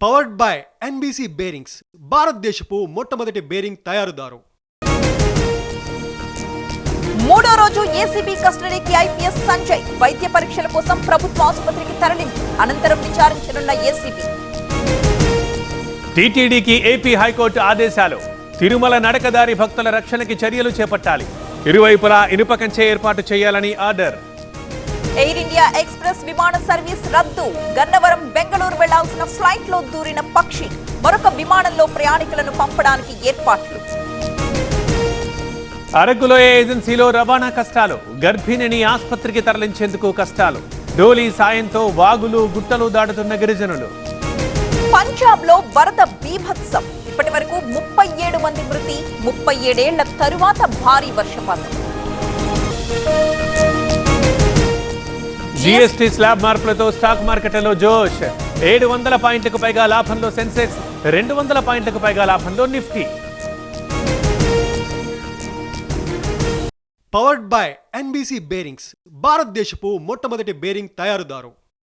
Powered by NBC bearings, భారతదేశపు మొట్టమొదటి bearing తయారుదారు. మూడో రోజు ఏసీబీ కస్టడీకి ఐపీఎస్ సంజయ్. వైద్య పరీక్షల కోసం ప్రభుత్వ ఆసుపత్రికి తరలింపు. అనంతరం విచారించనున్న ఏసీబీ. టీటీడీకి ఏపీ హైకోర్టు ఆదేశాలు. తిరుమల నడకదారి భక్తుల రక్షణకి చర్యలు చేపట్టాలి. ఇరువైపులా ఇనుప కంచె ఏర్పాటు చేయాలని ఆర్డర్. ఎయిర్ ఇండియా ఎక్స్ప్రెస్ విమాన సర్వీస్ రద్దు. గన్నవరం బెంగళూరు వెళ్లాల్సిన ఫ్లైట్ లో దూరిన పక్షి. మరొక విమానంలో ప్రయాణికులను పంపడానికి ఏర్పాట్లు. అరకులో ఏజెన్సీలో రవాణా కష్టాలు. గర్భిణిని ఆసుపత్రికి తరలించేందుకు కష్టాలు. డోలీ సాయంతో వాగులు గుట్టలు దాటుతున్న గిరిజనులు. పంజాబ్ లో వరద బీభత్సం. ఇప్పటి వరకు 37 మంది మృతి. 37 ఏళ్ల తరువాత భారీ వర్షపాతం. జీఎస్టీ స్లాబ్ మార్పులతో స్టాక్ మార్కెట్లలో జోష్. 700 పాయింట్లకు పైగా లాభంలో సెన్సెక్స్, 200 పాయింట్లకు పైగా లాభంలో Nifty. Powered by NBC bearings, భారతదేశపు మొట్టమొదటి బేరింగ్ తయారుదారు.